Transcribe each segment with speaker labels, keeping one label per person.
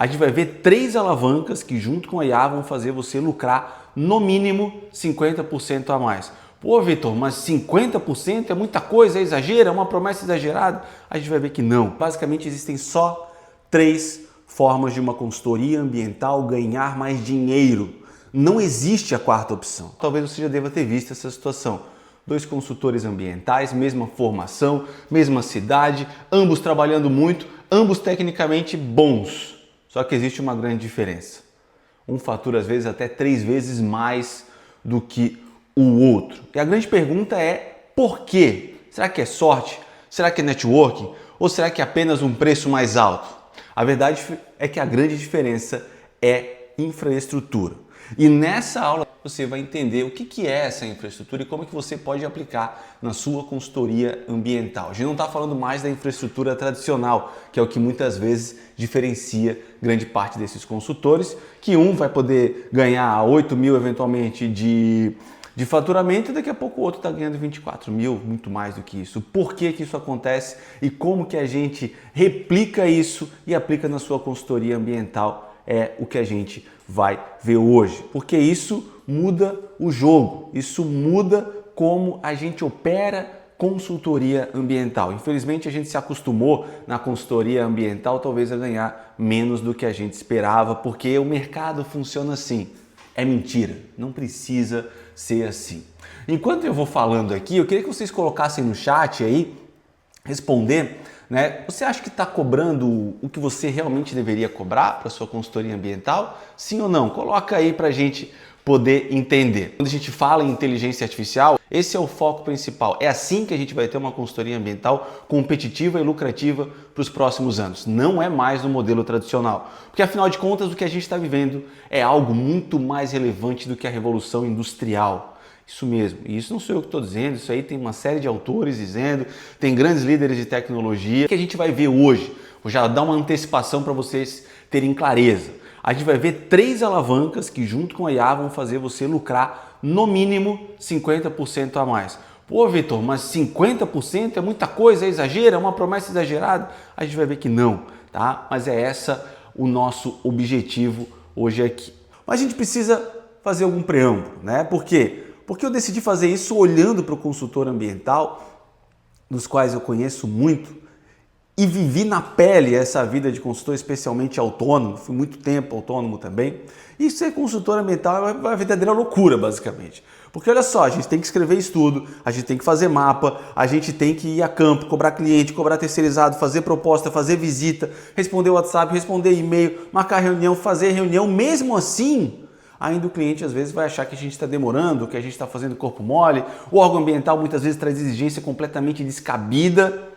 Speaker 1: A gente vai ver 3 alavancas que junto com a IA vão fazer você lucrar no mínimo 50% a mais. Pô, Vitor, mas 50% é muita coisa, é exagero, é uma promessa exagerada? A gente vai ver que não. Basicamente existem só 3 formas de uma consultoria ambiental ganhar mais dinheiro. Não existe a quarta opção. Talvez você já deva ter visto essa situação. 2 consultores ambientais, mesma formação, mesma cidade, ambos trabalhando muito, ambos tecnicamente bons. Só que existe uma grande diferença. Um fatura às vezes até 3 vezes mais do que o outro. E a grande pergunta é por quê? Será que é sorte? Será que é networking? Ou será que é apenas um preço mais alto? A verdade é que a grande diferença é infraestrutura. E nessa aula você vai entender o que é essa infraestrutura e como que você pode aplicar na sua consultoria ambiental. A gente não está falando mais da infraestrutura tradicional, que é o que muitas vezes diferencia grande parte desses consultores, que um vai poder ganhar 8 mil eventualmente de faturamento e daqui a pouco o outro está ganhando 24 mil, muito mais do que isso. Por que que isso acontece e como que a gente replica isso e aplica na sua consultoria ambiental é o que a gente vai ver hoje. Porque isso muda o jogo, isso muda como a gente opera consultoria ambiental. Infelizmente a gente se acostumou na consultoria ambiental talvez a ganhar menos do que a gente esperava, porque o mercado funciona assim. É mentira, não precisa ser assim. Enquanto eu vou falando aqui, eu queria que vocês colocassem no chat aí, responder, né? Você acha que está cobrando o que você realmente deveria cobrar para sua consultoria ambiental? Sim ou não? Coloca aí para a gente poder entender. Quando a gente fala em inteligência artificial, esse é o foco principal. É assim que a gente vai ter uma consultoria ambiental competitiva e lucrativa para os próximos anos. Não é mais no modelo tradicional. Porque afinal de contas o que a gente está vivendo é algo muito mais relevante do que a revolução industrial. Isso mesmo, e isso não sou eu que estou dizendo, isso aí tem uma série de autores dizendo, tem grandes líderes de tecnologia. O que a gente vai ver hoje? Vou já dar uma antecipação para vocês terem clareza. A gente vai ver 3 alavancas que junto com a IA vão fazer você lucrar no mínimo 50% a mais. Pô, Vitor, mas 50% é muita coisa, é exagero, é uma promessa exagerada? A gente vai ver que não, tá? Mas é essa o nosso objetivo hoje aqui. Mas a gente precisa fazer algum preâmbulo, né? Por quê? Porque eu decidi fazer isso olhando para o consultor ambiental, dos quais eu conheço muito, e vivi na pele essa vida de consultor, especialmente autônomo, fui muito tempo autônomo também, e ser consultor ambiental é uma verdadeira loucura, basicamente. Porque olha só, a gente tem que escrever estudo, a gente tem que fazer mapa, a gente tem que ir a campo, cobrar cliente, cobrar terceirizado, fazer proposta, fazer visita, responder WhatsApp, responder e-mail, marcar reunião, fazer reunião, mesmo assim, ainda o cliente às vezes vai achar que a gente está demorando, que a gente está fazendo corpo mole. O órgão ambiental muitas vezes traz exigência completamente descabida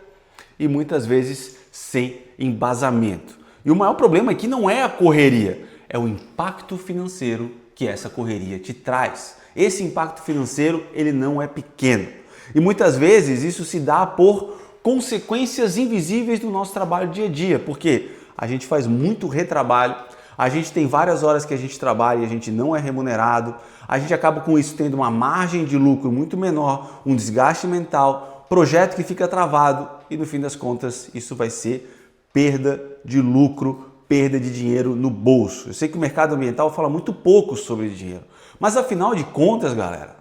Speaker 1: e muitas vezes sem embasamento. E o maior problema aqui não é a correria, é o impacto financeiro que essa correria te traz. Esse impacto financeiro ele não é pequeno. E muitas vezes isso se dá por consequências invisíveis do nosso trabalho dia a dia, porque a gente faz muito retrabalho, a gente tem várias horas que a gente trabalha e a gente não é remunerado, a gente acaba com isso tendo uma margem de lucro muito menor, um desgaste mental, projeto que fica travado e no fim das contas isso vai ser perda de lucro, perda de dinheiro no bolso. Eu sei que o mercado ambiental fala muito pouco sobre dinheiro, mas afinal de contas, galera,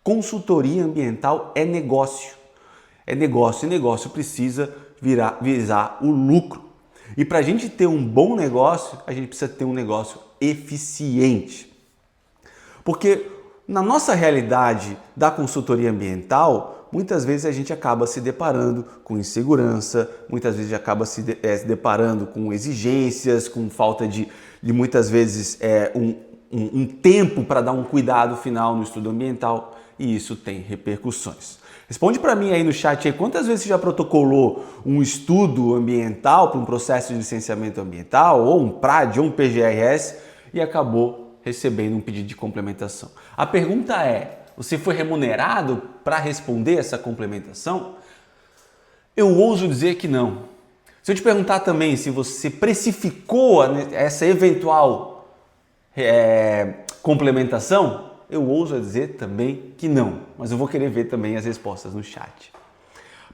Speaker 1: consultoria ambiental é negócio. É negócio e negócio precisa visar o lucro. E para a gente ter um bom negócio, a gente precisa ter um negócio eficiente. Porque na nossa realidade da consultoria ambiental, muitas vezes a gente acaba se deparando com insegurança, muitas vezes acaba se deparando com exigências, com falta de muitas vezes um tempo para dar um cuidado final no estudo ambiental e isso tem repercussões. Responde para mim aí no chat aí, quantas vezes você já protocolou um estudo ambiental para um processo de licenciamento ambiental, ou um PRAD, ou um PGRS, e acabou recebendo um pedido de complementação. A pergunta é, você foi remunerado para responder essa complementação? Eu ouso dizer que não. Se eu te perguntar também se você precificou essa eventual complementação, eu ouso dizer também que não, mas eu vou querer ver também as respostas no chat.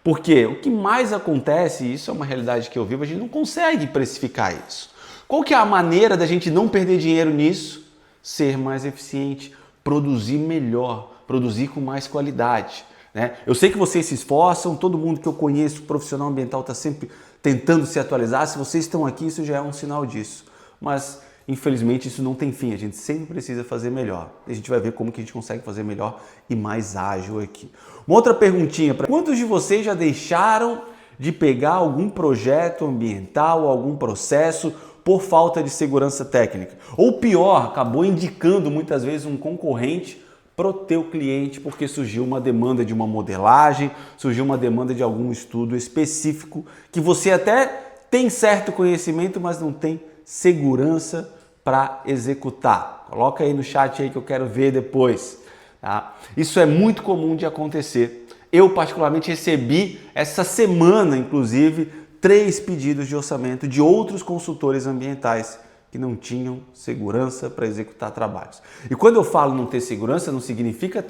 Speaker 1: Porque o que mais acontece, e isso é uma realidade que eu vivo, a gente não consegue precificar isso. Qual que é a maneira da gente não perder dinheiro nisso? Ser mais eficiente, produzir melhor, produzir com mais qualidade. Né? Eu sei que vocês se esforçam, todo mundo que eu conheço, profissional ambiental, está sempre tentando se atualizar. Se vocês estão aqui, isso já é um sinal disso. Mas, infelizmente, isso não tem fim. A gente sempre precisa fazer melhor. A gente vai ver como que a gente consegue fazer melhor e mais ágil aqui. Uma outra perguntinha. Quantos de vocês já deixaram de pegar algum projeto ambiental, algum processo por falta de segurança técnica? Ou pior, acabou indicando muitas vezes um concorrente para o teu cliente porque surgiu uma demanda de uma modelagem, surgiu uma demanda de algum estudo específico que você até tem certo conhecimento, mas não tem segurança para executar. Coloca aí no chat aí que eu quero ver depois. Tá? Isso é muito comum de acontecer. Eu particularmente recebi essa semana, inclusive, 3 pedidos de orçamento de outros consultores ambientais que não tinham segurança para executar trabalhos. E quando eu falo não ter segurança, não significa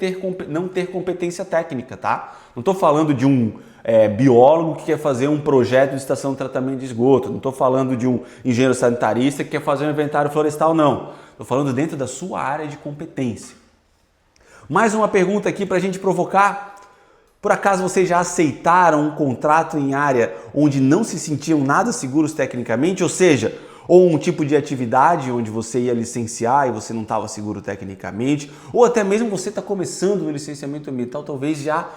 Speaker 1: não ter competência técnica, tá? Não estou falando de um biólogo que quer fazer um projeto de estação de tratamento de esgoto, não estou falando de um engenheiro sanitarista que quer fazer um inventário florestal, não. Estou falando dentro da sua área de competência. Mais uma pergunta aqui para a gente provocar. Por acaso vocês já aceitaram um contrato em área onde não se sentiam nada seguros tecnicamente, ou seja, ou um tipo de atividade onde você ia licenciar e você não estava seguro tecnicamente, ou até mesmo você está começando no licenciamento ambiental, talvez já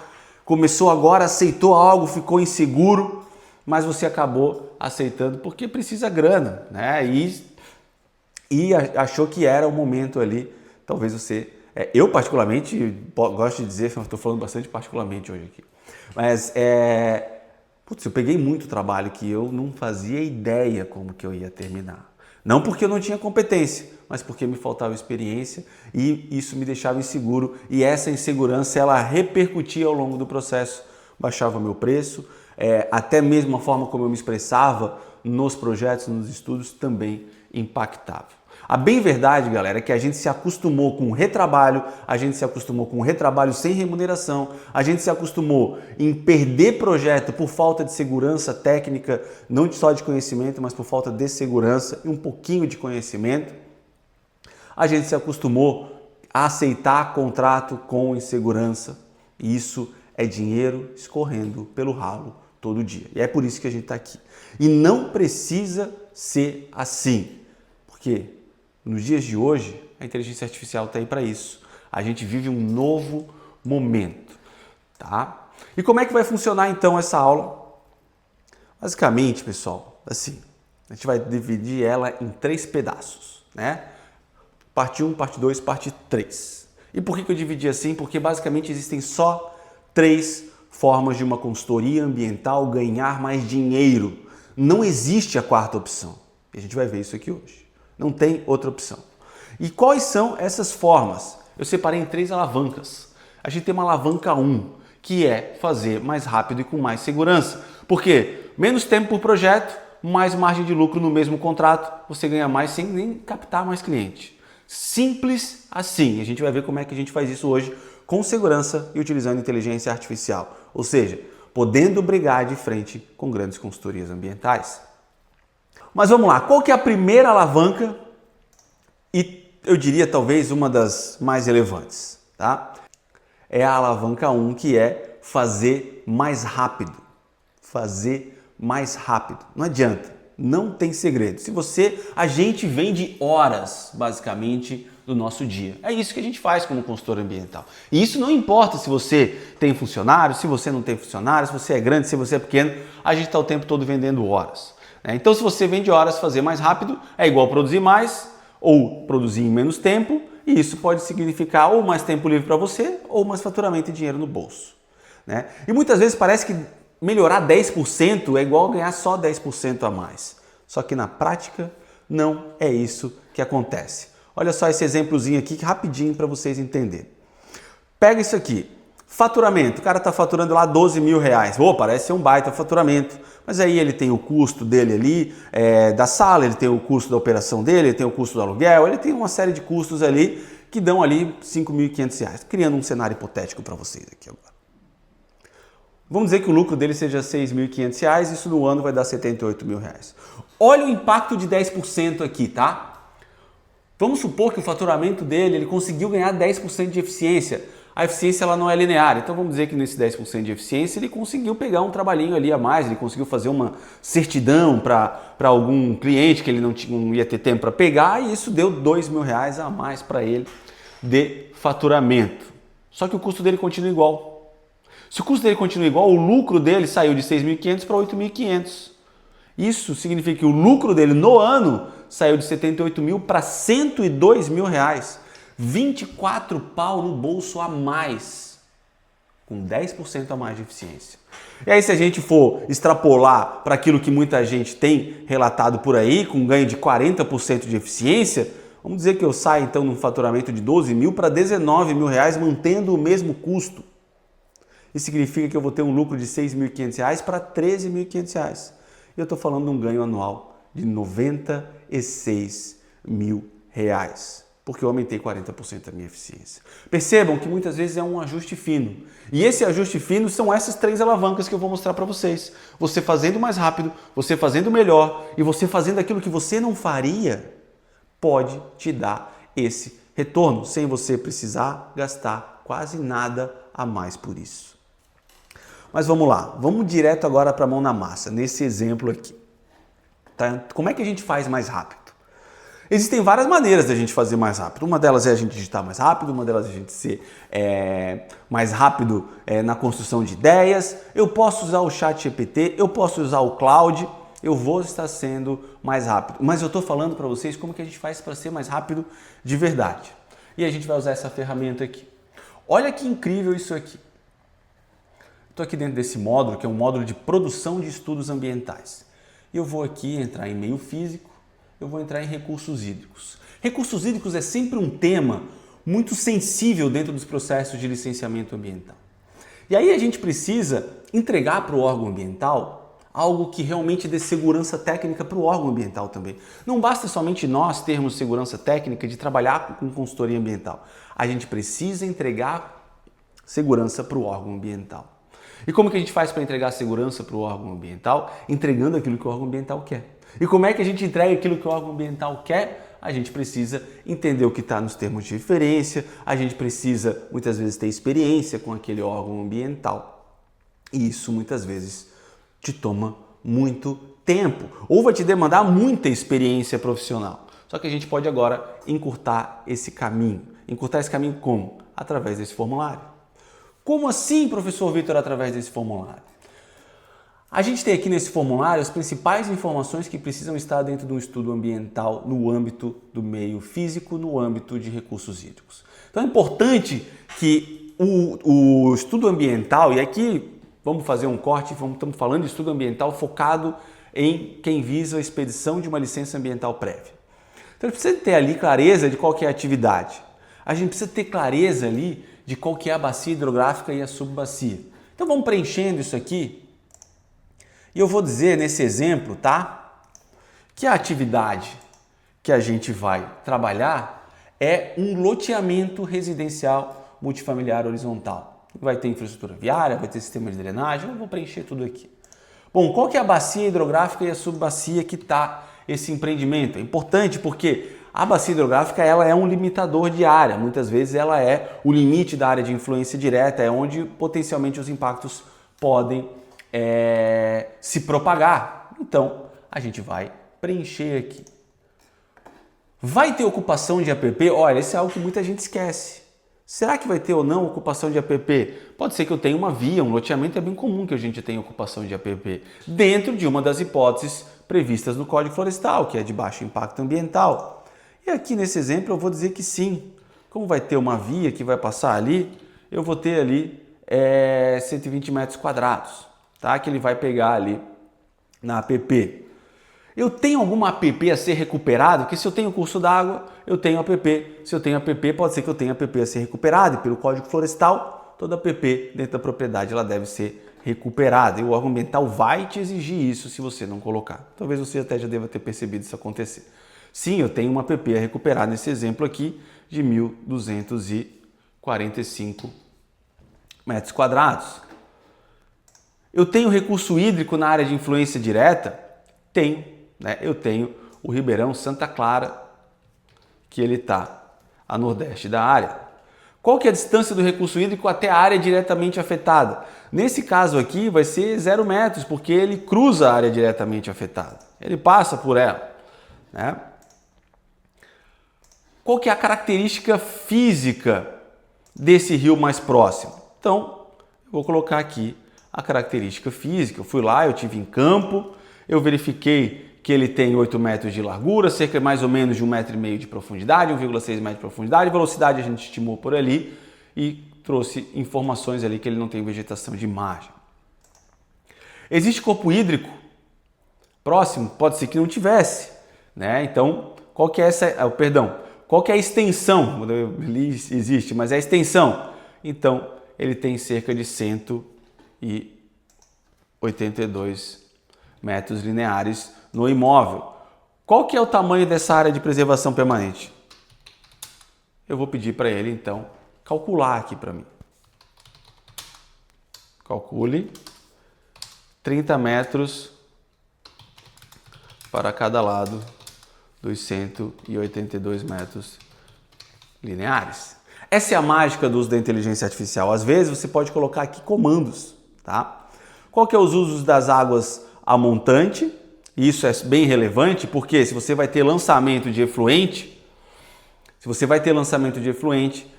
Speaker 1: começou agora, aceitou algo, ficou inseguro, mas você acabou aceitando porque precisa grana, né? E achou que era o momento ali, talvez você... eu particularmente gosto de dizer, estou falando bastante particularmente hoje aqui, mas eu peguei muito trabalho que eu não fazia ideia como que eu ia terminar. Não porque eu não tinha competência, mas porque me faltava experiência e isso me deixava inseguro. E essa insegurança, ela repercutia ao longo do processo. Baixava meu preço, até mesmo a forma como eu me expressava nos projetos, nos estudos, também impactava. A bem verdade, galera, é que a gente se acostumou com o retrabalho, a gente se acostumou com o retrabalho sem remuneração, a gente se acostumou em perder projeto por falta de segurança técnica, não só de conhecimento, mas por falta de segurança e um pouquinho de conhecimento. A gente se acostumou a aceitar contrato com insegurança e isso é dinheiro escorrendo pelo ralo todo dia. E é por isso que a gente está aqui. E não precisa ser assim, porque nos dias de hoje, a inteligência artificial está aí para isso. A gente vive um novo momento, tá? E como é que vai funcionar então essa aula? Basicamente, pessoal, assim, a gente vai dividir ela em 3 pedaços, né? Parte 1, parte 2, parte 3. E por que eu dividi assim? Porque basicamente existem só 3 formas de uma consultoria ambiental ganhar mais dinheiro. Não existe a 4ª opção. E a gente vai ver isso aqui hoje. Não tem outra opção. E quais são essas formas? Eu separei em 3 alavancas. A gente tem uma alavanca 1, que é fazer mais rápido e com mais segurança. Por quê? Menos tempo por projeto, mais margem de lucro no mesmo contrato, você ganha mais sem nem captar mais cliente. Simples assim. A gente vai ver como é que a gente faz isso hoje com segurança e utilizando inteligência artificial. Ou seja, podendo brigar de frente com grandes consultorias ambientais. Mas vamos lá, qual que é a primeira alavanca e eu diria talvez uma das mais relevantes, tá? É a alavanca 1, que é fazer mais rápido. Fazer mais rápido. Não adianta, não tem segredo. A gente vende horas, basicamente, do nosso dia. É isso que a gente faz como consultor ambiental. E isso não importa se você tem funcionário, se você não tem funcionário, se você é grande, se você é pequeno, a gente está o tempo todo vendendo horas. Então, se você vende horas, fazer mais rápido é igual produzir mais ou produzir em menos tempo, e isso pode significar ou mais tempo livre para você ou mais faturamento e dinheiro no bolso. E muitas vezes parece que melhorar 10% é igual ganhar só 10% a mais. Só que na prática não é isso que acontece. Olha só esse exemplozinho aqui rapidinho para vocês entenderem. Pega isso aqui. Faturamento, o cara está faturando lá 12 mil reais. Parece ser um baita faturamento, mas aí ele tem o custo dele ali, da sala, ele tem o custo da operação dele, ele tem o custo do aluguel, ele tem uma série de custos ali que dão ali R$ 5.500, criando um cenário hipotético para vocês aqui agora. Vamos dizer que o lucro dele seja R$ 6.500, isso no ano vai dar R$ 78 mil. Olha o impacto de 10% aqui, tá? Vamos supor que o faturamento dele, ele conseguiu ganhar 10% de eficiência. A eficiência ela não é linear, então vamos dizer que nesse 10% de eficiência ele conseguiu pegar um trabalhinho ali a mais, ele conseguiu fazer uma certidão para algum cliente que ele não ia ter tempo para pegar e isso deu R$ 2 mil a mais para ele de faturamento. Só que o custo dele continua igual. Se o custo dele continua igual, o lucro dele saiu de 6.500 para 8.500. Isso significa que o lucro dele no ano saiu de 78 mil para 102 mil reais. 24 pau no bolso a mais, com 10% a mais de eficiência. E aí se a gente for extrapolar para aquilo que muita gente tem relatado por aí, com ganho de 40% de eficiência, vamos dizer que eu saio então num faturamento de 12 mil para 19 mil reais, mantendo o mesmo custo. Isso significa que eu vou ter um lucro de 6.500 reais para 13.500 reais. E eu estou falando de um ganho anual de 96 mil reais. Porque eu aumentei 40% da minha eficiência. Percebam que muitas vezes é um ajuste fino. E esse ajuste fino são essas 3 alavancas que eu vou mostrar para vocês. Você fazendo mais rápido, você fazendo melhor e você fazendo aquilo que você não faria, pode te dar esse retorno, sem você precisar gastar quase nada a mais por isso. Mas vamos lá, vamos direto agora para a mão na massa, nesse exemplo aqui. Tá? Como é que a gente faz mais rápido? Existem várias maneiras da gente fazer mais rápido. Uma delas é a gente digitar mais rápido, uma delas é a gente ser mais rápido na construção de ideias. Eu posso usar o ChatGPT, eu posso usar o Cloud, eu vou estar sendo mais rápido. Mas eu estou falando para vocês como que a gente faz para ser mais rápido de verdade. E a gente vai usar essa ferramenta aqui. Olha que incrível isso aqui. Estou aqui dentro desse módulo, que é um módulo de produção de estudos ambientais. Eu vou aqui entrar em meio físico, eu vou entrar em recursos hídricos. Recursos hídricos é sempre um tema muito sensível dentro dos processos de licenciamento ambiental. E aí a gente precisa entregar para o órgão ambiental algo que realmente dê segurança técnica para o órgão ambiental também. Não basta somente nós termos segurança técnica de trabalhar com consultoria ambiental. A gente precisa entregar segurança para o órgão ambiental. E como que a gente faz para entregar segurança para o órgão ambiental? Entregando aquilo que o órgão ambiental quer. E como é que a gente entrega aquilo que o órgão ambiental quer? A gente precisa entender o que está nos termos de referência, a gente precisa muitas vezes ter experiência com aquele órgão ambiental. E isso muitas vezes te toma muito tempo ou vai te demandar muita experiência profissional. Só que a gente pode agora encurtar esse caminho. Encurtar esse caminho como? Através desse formulário. Como assim, professor Vitor, através desse formulário? A gente tem aqui nesse formulário as principais informações que precisam estar dentro de um estudo ambiental no âmbito do meio físico, no âmbito de recursos hídricos. Então é importante que o estudo ambiental, e aqui vamos fazer um corte, estamos falando de estudo ambiental focado em quem visa a expedição de uma licença ambiental prévia. Então a gente precisa ter ali clareza de qual que é a atividade. A gente precisa ter clareza ali de qual que é a bacia hidrográfica e a subbacia. Então vamos preenchendo isso aqui. E eu vou dizer nesse exemplo, tá? Que a atividade que a gente vai trabalhar é um loteamento residencial multifamiliar horizontal. Vai ter infraestrutura viária, vai ter sistema de drenagem, eu vou preencher tudo aqui. Bom, qual que é a bacia hidrográfica e a subbacia que está esse empreendimento? É importante porque a bacia hidrográfica ela é um limitador de área. Muitas vezes ela é o limite da área de influência direta, é onde potencialmente os impactos podem se propagar. Então, a gente vai preencher aqui. Vai ter ocupação de APP? Olha, isso é algo que muita gente esquece. Será que vai ter ou não ocupação de APP? Pode ser que eu tenha uma via, um loteamento é bem comum que a gente tenha ocupação de APP, dentro de uma das hipóteses previstas no Código Florestal, que é de baixo impacto ambiental. E aqui nesse exemplo eu vou dizer que sim. Como vai ter uma via que vai passar ali, eu vou ter ali 120 metros quadrados. Tá? Que ele vai pegar ali na APP. Eu tenho alguma APP a ser recuperado? Porque se eu tenho curso d'água, eu tenho APP. Se eu tenho APP, pode ser que eu tenha APP a ser recuperado. E pelo Código Florestal, toda APP dentro da propriedade ela deve ser recuperada. E o órgão ambiental vai te exigir isso se você não colocar. Talvez você até já deva ter percebido isso acontecer. Sim, eu tenho uma APP a recuperar nesse exemplo aqui de 1.245 metros quadrados. Eu tenho recurso hídrico na área de influência direta? Tenho, né? Eu tenho o Ribeirão Santa Clara, que ele está a nordeste da área. Qual que é a distância do recurso hídrico até a área diretamente afetada? Nesse caso aqui vai ser 0 metros, porque ele cruza a área diretamente afetada. Ele passa por ela, né? Qual que é a característica física desse rio mais próximo? Então, eu vou colocar aqui a característica física. Eu fui lá, eu tive em campo, eu verifiquei que ele tem 8 metros de largura, cerca mais ou menos de 1,5 metro de profundidade, 1,6 metro de profundidade, velocidade a gente estimou por ali e trouxe informações ali que ele não tem vegetação de margem. Existe corpo hídrico próximo? Pode ser que não tivesse, né? Então, qual que é qual que é a extensão? Existe, mas é a extensão. Então, ele tem cerca de 182 metros lineares no imóvel. Qual que é o tamanho dessa área de preservação permanente? Eu vou pedir para ele, então, calcular aqui para mim. Calcule 30 metros para cada lado dos 182 metros lineares. Essa é a mágica do uso da inteligência artificial. Às vezes você pode colocar aqui comandos, tá? Qual que é os usos das águas a montante? Isso é bem relevante porque se você vai ter lançamento de efluente,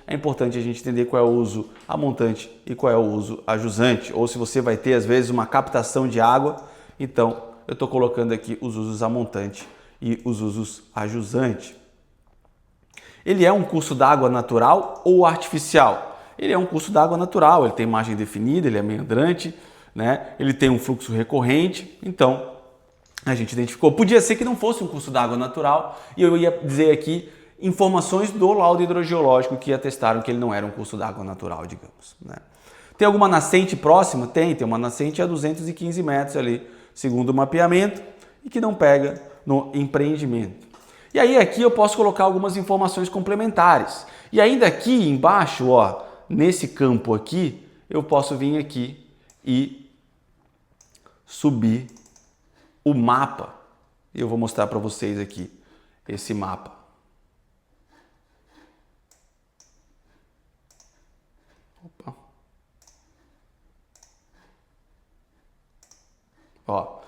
Speaker 1: é importante a gente entender qual é o uso a montante e qual é o uso a jusante. Ou se você vai ter, às vezes, uma captação de água, então eu estou colocando aqui os usos a montante e os usos a jusante. Ele é um curso d'água natural ou artificial? Ele é um curso d'água natural, ele tem margem definida, ele é meandrante, né? Ele tem um fluxo recorrente, então a gente identificou. Podia ser que não fosse um curso d'água natural e eu ia dizer aqui informações do laudo hidrogeológico que atestaram que ele não era um curso d'água natural, digamos, né? Tem alguma nascente próxima? Tem uma nascente a 215 metros ali, segundo o mapeamento, e que não pega no empreendimento. E aí aqui eu posso colocar algumas informações complementares. E ainda aqui embaixo, ó, nesse campo aqui, eu posso vir aqui e subir o mapa. E eu vou mostrar para vocês aqui esse mapa. Opa. Ó.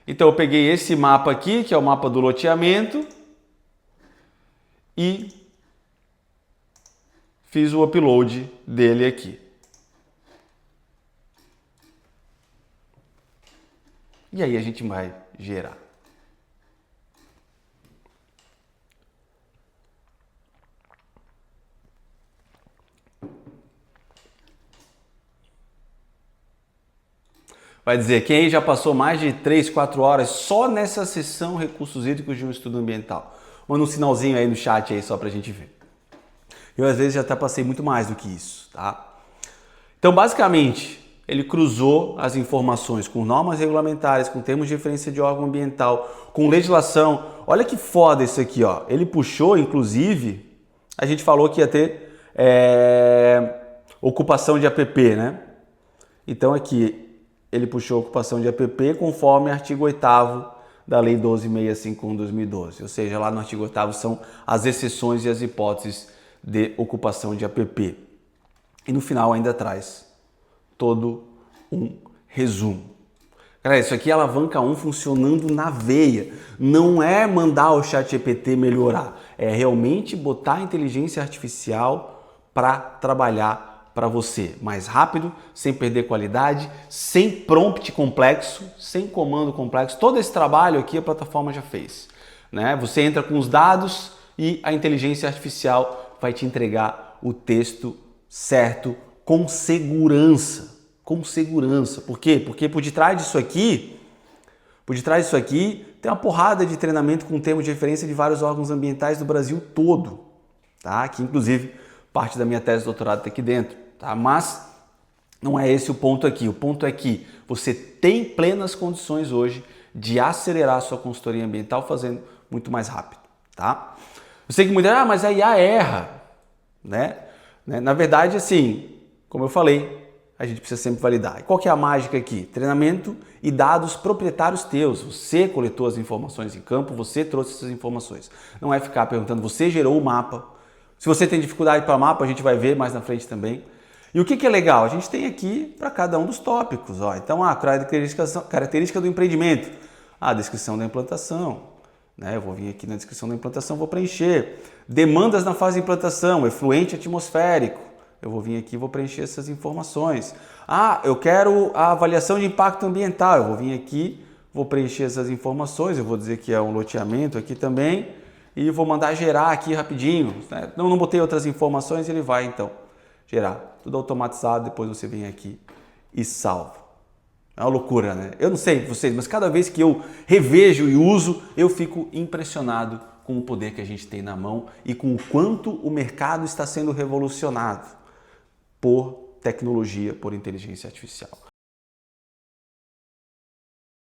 Speaker 1: Então eu peguei esse mapa aqui, que é o mapa do loteamento, e fiz o upload dele aqui. E aí a gente vai gerar. Vai dizer, quem já passou mais de 3, 4 horas só nessa sessão recursos hídricos de um estudo ambiental? Manda um sinalzinho aí no chat aí só pra gente ver. Eu às vezes já até passei muito mais do que isso, tá? Então basicamente ele cruzou as informações com normas regulamentares, com termos de referência de órgão ambiental, com legislação. Olha que foda isso aqui, ó. Ele puxou, inclusive, a gente falou que ia ter ocupação de APP, né? Então aqui ele puxou a ocupação de APP conforme artigo 8º da Lei 12.651/2012. Ou seja, lá no artigo 8º são as exceções e as hipóteses de ocupação de APP. E no final ainda traz todo um resumo. Galera, isso aqui é alavanca 1 funcionando na veia. Não é mandar o ChatGPT melhorar. É realmente botar a inteligência artificial para trabalhar para você mais rápido, sem perder qualidade, sem prompt complexo, sem comando complexo. Todo esse trabalho aqui a plataforma já fez, né? Você entra com os dados e a inteligência artificial vai te entregar o texto certo com segurança. Com segurança. Por quê? Porque por detrás disso aqui tem uma porrada de treinamento com termos de referência de vários órgãos ambientais do Brasil todo, tá? Que inclusive parte da minha tese de doutorado está aqui dentro, tá? Mas não é esse o ponto aqui. O ponto é que você tem plenas condições hoje de acelerar a sua consultoria ambiental fazendo muito mais rápido, tá? Eu sei que muita mas a IA erra, né? Na verdade, assim, como eu falei, a gente precisa sempre validar. E qual que é a mágica aqui? Treinamento e dados proprietários teus. Você coletou as informações em campo, você trouxe essas informações. Não é ficar perguntando, você gerou o mapa. Se você tem dificuldade para mapa, a gente vai ver mais na frente também. E o que é legal? A gente tem aqui para cada um dos tópicos. Ó. Então, característica do empreendimento. A descrição da implantação. Né? Eu vou vir aqui na descrição da implantação, vou preencher. Demandas na fase de implantação, efluente atmosférico. Eu vou vir aqui e vou preencher essas informações. Ah, eu quero a avaliação de impacto ambiental. Eu vou vir aqui, vou preencher essas informações. Eu vou dizer que é um loteamento aqui também. E vou mandar gerar aqui rapidinho. Né? Não botei outras informações, ele vai então gerar. Tudo automatizado, depois você vem aqui e salva. É uma loucura, né? Eu não sei vocês, mas cada vez que eu revejo e uso, eu fico impressionado com o poder que a gente tem na mão e com o quanto o mercado está sendo revolucionado por tecnologia, por inteligência artificial.